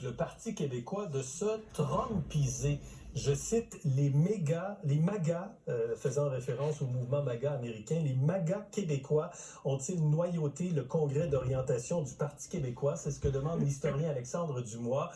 le Parti québécois de se trompiser. Je cite les MAGA, faisant référence au mouvement MAGA américain, les MAGA québécois ont-ils noyauté le congrès d'orientation du Parti québécois? C'est ce que demande l'historien Alexandre Dumas,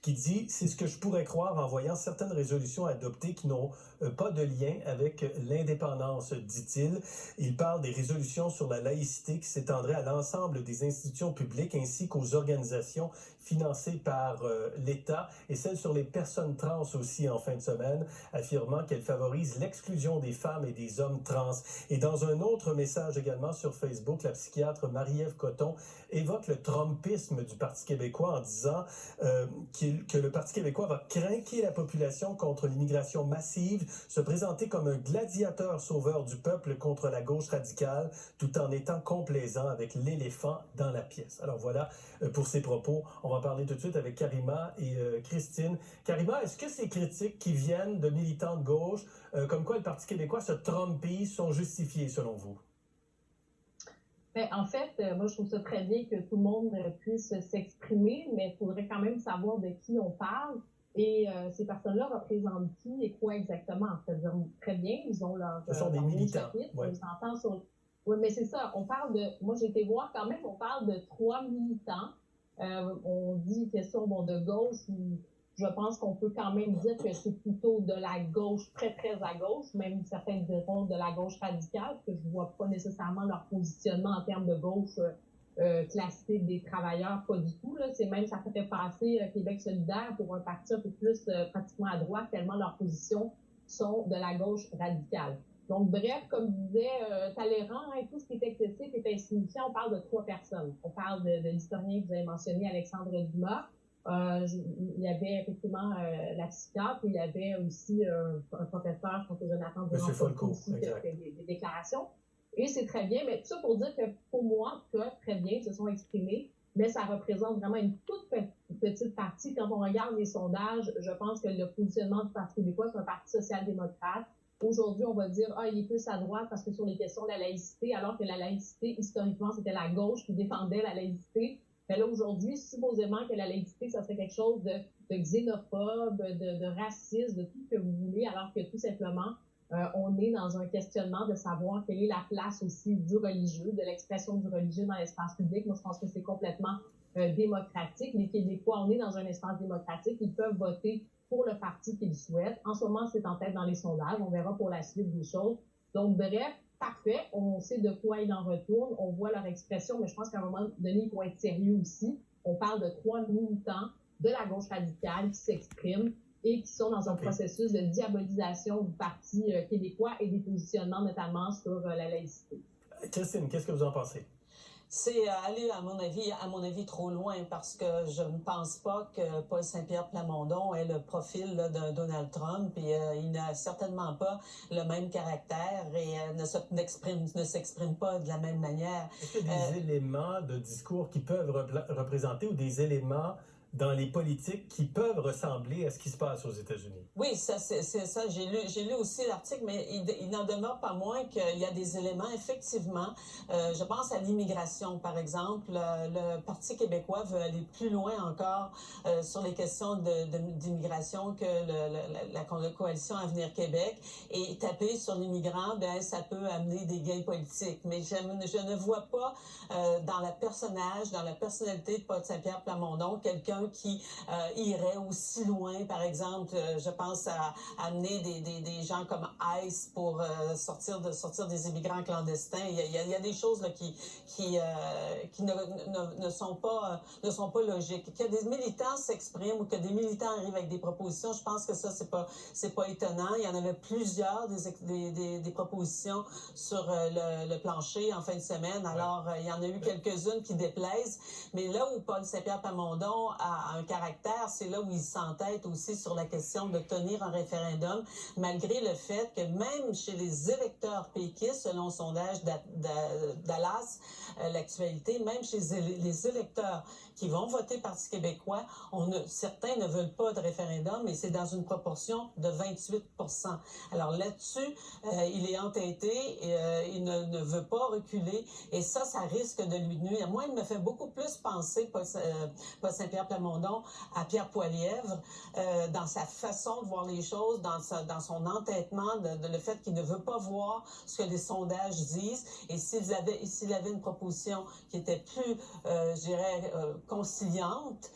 qui dit « C'est ce que je pourrais croire en voyant certaines résolutions adoptées qui n'ont pas de lien avec l'indépendance », dit-il. Il parle des résolutions sur la laïcité qui s'étendraient à l'ensemble des institutions publiques ainsi qu'aux organisations financées par l'État et celles sur les personnes trans aussi en fin de semaine, affirmant qu'elle favorise l'exclusion des femmes et des hommes trans. Et dans un autre message également sur Facebook, la psychiatre Marie-Ève Coton évoque le trumpisme du Parti québécois en disant que le Parti québécois va craquer la population contre l'immigration massive, se présenter comme un gladiateur sauveur du peuple contre la gauche radicale, tout en étant complaisant avec l'éléphant dans la pièce. Alors voilà pour ces propos. On va parler tout de suite avec Karima et Christine. Karima, est-ce que ces critiques qui viennent de militants de gauche, comme quoi le Parti québécois se trompise, sont justifiées selon vous? Ben, en fait, moi, je trouve ça très bien que tout le monde puisse s'exprimer, mais il faudrait quand même savoir de qui on parle. Et ces personnes-là représentent qui et quoi exactement? C'est-à-dire, très bien, ils ont leur... Ce sont des militants. Chapitre, ouais. On s'entend sur... Oui, mais c'est ça. On parle de... Moi, j'ai été voir quand même, on parle de 3 militants. On dit question de gauche, ou je pense qu'on peut quand même dire que c'est plutôt de la gauche, très, très à gauche, même certains diront de la gauche radicale, parce que je vois pas nécessairement leur positionnement en termes de gauche classique des travailleurs, pas du tout. Là. C'est même, ça fait passer Québec solidaire pour un parti un peu plus pratiquement à droite, tellement leurs positions sont de la gauche radicale. Donc, bref, comme disait Talleyrand, tout ce qui est excessif est insignifiant. On parle de 3 personnes. On parle de l'historien que vous avez mentionné, Alexandre Dumas. Il y avait effectivement la psychiatre, et il y avait aussi un professeur, je pense que Jonathan Durand aussi, qui a fait des déclarations. Et c'est très bien, mais tout ça pour dire que pour moi, en tout cas, très bien, ils se sont exprimés, mais ça représente vraiment une toute petite partie. Quand on regarde les sondages, je pense que le positionnement du Parti québécois, c'est un parti social-démocrate. Aujourd'hui, on va dire, il est plus à droite parce que sur les questions de la laïcité, alors que la laïcité, historiquement, c'était la gauche qui défendait la laïcité. Mais là, aujourd'hui, supposément que la laïcité, ça serait quelque chose de xénophobe, de raciste, de tout ce que vous voulez, alors que tout simplement, on est dans un questionnement de savoir quelle est la place aussi du religieux, de l'expression du religieux dans l'espace public. Moi, je pense que c'est complètement démocratique. Les Québécois, on est dans un espace démocratique. Ils peuvent voter pour le parti qu'ils souhaitent. En ce moment, c'est en tête dans les sondages. On verra pour la suite des choses. Donc, bref, parfait. On sait de quoi il en retourne. On voit leur expression, mais je pense qu'à un moment donné, il faut être sérieux aussi. On parle de 3 militants de la gauche radicale qui s'expriment et qui sont dans un processus de diabolisation du Parti québécois et des positionnements notamment sur la laïcité. Christine, qu'est-ce que vous en pensez? C'est aller, à mon avis, trop loin, parce que je ne pense pas que Paul Saint-Pierre Plamondon ait le profil d'un Donald Trump, et il n'a certainement pas le même caractère et ne s'exprime pas de la même manière. Est-ce qu'il y a des éléments de discours qui peuvent représenter, ou des éléments dans les politiques qui peuvent ressembler à ce qui se passe aux États-Unis? Oui, c'est ça. J'ai lu aussi l'article, mais il n'en demeure pas moins qu'il y a des éléments, effectivement. Je pense à l'immigration, par exemple. Le Parti québécois veut aller plus loin encore sur les questions d'immigration que la Coalition Avenir Québec. Et taper sur l'immigrant, ça peut amener des gains politiques. Mais je ne vois pas dans la personnalité de Paul Saint-Pierre Plamondon, quelqu'un qui irait aussi loin, par exemple, je pense à amener des gens comme ICE pour sortir des immigrants clandestins. Il y a des choses là, qui ne sont pas logiques. Que des militants s'expriment ou que des militants arrivent avec des propositions, je pense que ça, c'est pas étonnant. Il y en avait plusieurs des propositions sur le plancher en fin de semaine. Alors, il y en a eu quelques-unes qui déplaisent. Mais là où Paul Saint-Pierre Plamondon a un caractère, c'est là où il s'entête aussi sur la question de tenir un référendum, malgré le fait que même chez les électeurs péquistes, selon le sondage Dallas, l'actualité, même chez les électeurs qui vont voter Parti québécois, certains ne veulent pas de référendum, et c'est dans une proportion de 28%. Alors là-dessus, il est entêté, il ne veut pas reculer, et ça risque de lui nuire. Moi, il me fait beaucoup plus penser, Paul Saint-Pierre Plamondon, Plamondon à Pierre Poilievre, dans sa façon de voir les choses, dans son entêtement, le fait qu'il ne veut pas voir ce que les sondages disent. Et s'il avait une proposition qui était plus, je dirais, conciliante,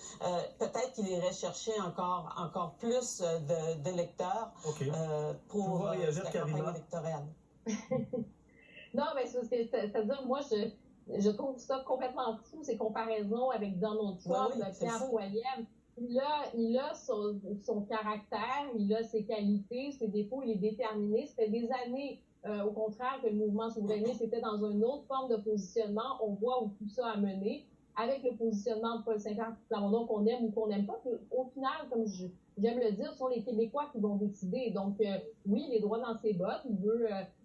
peut-être qu'il irait chercher encore plus d'électeurs pour la campagne électorale. Non, mais c'est-à-dire, moi, je trouve ça complètement fou, ces comparaisons avec Donald Trump, Pierre Poilievre. Il a son caractère, il a ses qualités, ses défauts, il est déterminé. C'était des années, au contraire, que le mouvement souverainiste était dans une autre forme de positionnement. On voit où tout ça a mené. Avec le positionnement de Paul Saint-Pierre Plamondon, qu'on aime ou qu'on n'aime pas, au final, comme j'aime le dire, ce sont les Québécois qui vont décider. Donc, oui, il est droit dans ses bottes,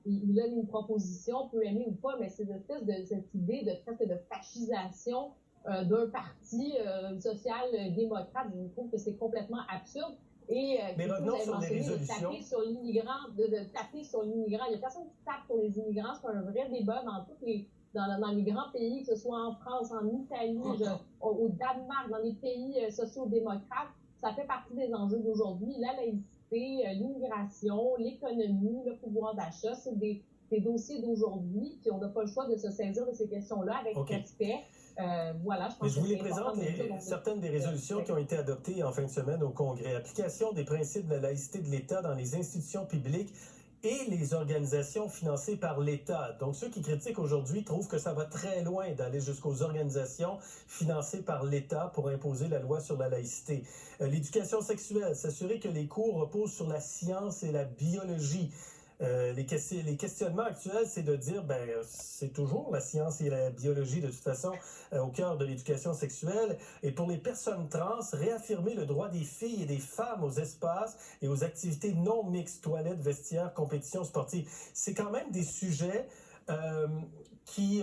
il donne une proposition, on peut aimer ou pas, mais c'est cette idée de fascisation d'un parti social-démocrate, je trouve que c'est complètement absurde. Et mais revenons sur les résolutions. De taper sur l'immigrant, il n'y a personne qui tape sur les immigrants, c'est un vrai débat dans les grands pays, que ce soit en France, en Italie, au Danemark, dans les pays sociaux-démocrates. Ça fait partie des enjeux d'aujourd'hui. La laïcité, l'immigration, l'économie, le pouvoir d'achat, c'est des dossiers d'aujourd'hui, puis on n'a pas le choix de se saisir de ces questions-là avec respect. Voilà, je vous les présente certaines des résolutions qui ont été adoptées en fin de semaine au Congrès. Application des principes de la laïcité de l'État dans les institutions publiques et les organisations financées par l'État. Donc, ceux qui critiquent aujourd'hui trouvent que ça va très loin d'aller jusqu'aux organisations financées par l'État pour imposer la loi sur la laïcité. L'éducation sexuelle, s'assurer que les cours reposent sur la science et la biologie. Les questionnements actuels, c'est de dire, c'est toujours la science et la biologie, de toute façon, au cœur de l'éducation sexuelle. Et pour les personnes trans, réaffirmer le droit des filles et des femmes aux espaces et aux activités non mixtes, toilettes, vestiaires, compétitions sportives. C'est quand même des sujets qui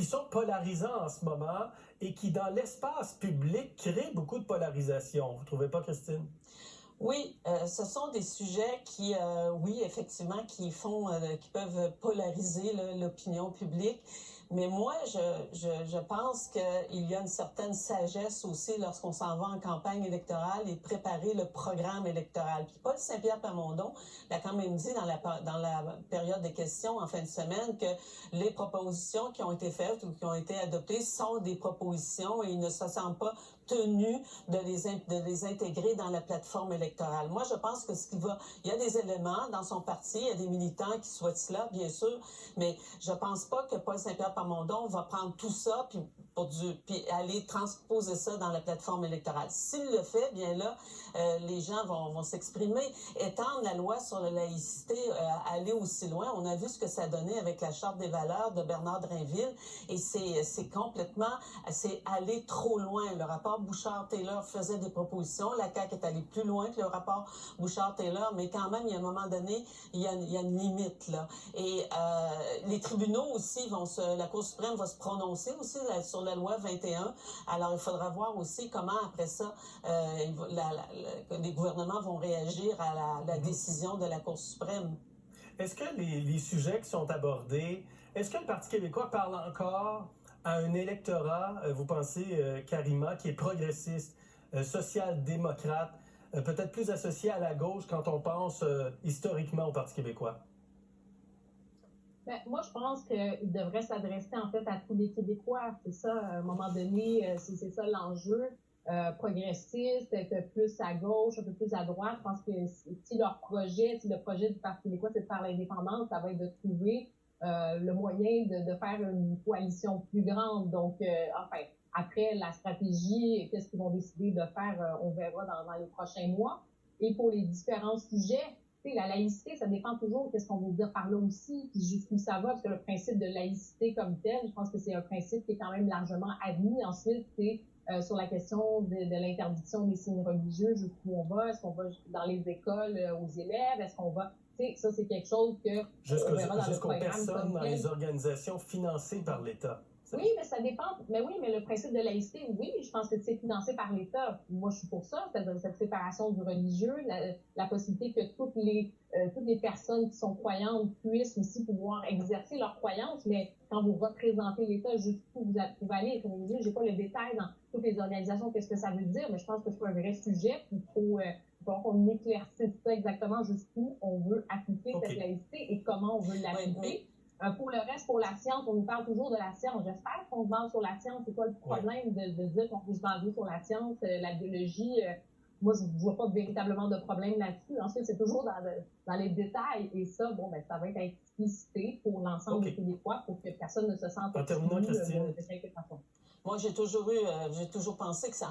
sont polarisants en ce moment et qui, dans l'espace public, créent beaucoup de polarisation. Vous ne trouvez pas, Christine? Oui, ce sont des sujets qui, oui, effectivement, qui peuvent polariser l'opinion publique. Mais moi, je pense qu'il y a une certaine sagesse aussi lorsqu'on s'en va en campagne électorale et préparer le programme électoral. Puis Paul Saint-Pierre Plamondon l'a quand même dit dans la période des questions en fin de semaine que les propositions qui ont été faites ou qui ont été adoptées sont des propositions et il ne se sent pas tenu de les intégrer dans la plateforme électorale. Moi, je pense que il y a des éléments dans son parti, il y a des militants qui souhaitent cela, bien sûr, mais je pense pas que Paul Saint-Pierre Plamondon va prendre tout ça puis aller transposer ça dans la plateforme électorale. S'il le fait, bien là, les gens vont s'exprimer. Étendre la loi sur la laïcité, aller aussi loin, on a vu ce que ça donnait avec la Charte des valeurs de Bernard Drinville, et c'est aller trop loin. Le rapport Bouchard-Taylor faisait des propositions, la CAQ est allée plus loin que le rapport Bouchard-Taylor, mais quand même, il y a un moment donné, il y a une limite, là. Et les tribunaux aussi la Cour suprême va se prononcer aussi sur la loi 21. Alors, il faudra voir aussi comment, après ça, les gouvernements vont réagir à la décision de la Cour suprême. Est-ce que les sujets qui sont abordés, est-ce que le Parti québécois parle encore à un électorat, vous pensez, Karima, qui est progressiste, social-démocrate, peut-être plus associé à la gauche quand on pense historiquement au Parti québécois? Moi, je pense qu'il devrait s'adresser en fait à tous les Québécois. C'est ça, à un moment donné, c'est ça l'enjeu. Progressiste, être plus à gauche, un peu plus à droite. Je pense que si le projet du Parti québécois, c'est de faire l'indépendance, ça va être de trouver le moyen de faire une coalition plus grande. Donc, après la stratégie, qu'est-ce qu'ils vont décider de faire, on verra dans les prochains mois. Et pour les différents sujets, la laïcité, ça dépend toujours de ce qu'on veut dire par là aussi, puis jusqu'où ça va, parce que le principe de laïcité comme tel, je pense que c'est un principe qui est quand même largement admis. Ensuite, c'est sur la question de l'interdiction des signes religieux, jusqu'où on va, est-ce qu'on va dans les écoles aux élèves, est-ce qu'on va... Ça, c'est quelque chose que on verra dans le programme. Jusqu'aux personnes dans les organisations financées par l'État. Oui, mais ça dépend. Mais oui, mais le principe de laïcité, oui, je pense que c'est financé par l'État. Moi, je suis pour ça, c'est-à-dire cette séparation du religieux, la possibilité que toutes les personnes qui sont croyantes puissent aussi pouvoir exercer leur croyance, mais quand vous représentez l'État, jusqu'où vous pouvez aller, comme je dis, j'ai pas le détail dans toutes les organisations, qu'est-ce que ça veut dire, mais je pense que c'est un vrai sujet, puis il faut qu'on éclaircisse ça exactement jusqu'où on veut appliquer cette laïcité et comment on veut l'appliquer. Pour le reste, pour la science, on nous parle toujours de la science. J'espère qu'on se base sur la science. C'est quoi le problème de dire qu'on peut se baser sur la science, la biologie? Moi, je ne vois pas véritablement de problème là-dessus. Ensuite, c'est toujours dans les détails. Et ça, bon, ben, ça va être explicité pour l'ensemble des Québécois pour que personne ne se sente exclu de quelque façon. Moi, j'ai toujours pensé que c'est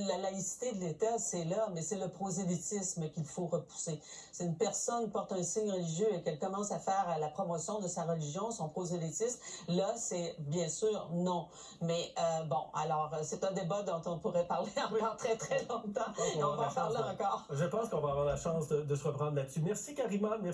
la laïcité de l'État, c'est là, mais c'est le prosélytisme qu'il faut repousser. C'est une personne porte un signe religieux et qu'elle commence à faire la promotion de sa religion, son prosélytisme. Là, c'est bien sûr non. Mais bon, alors, c'est un débat dont on pourrait parler encore très, très longtemps. Et on va en parler encore. Je pense qu'on va avoir la chance de se reprendre là-dessus. Merci, Karima. Merci.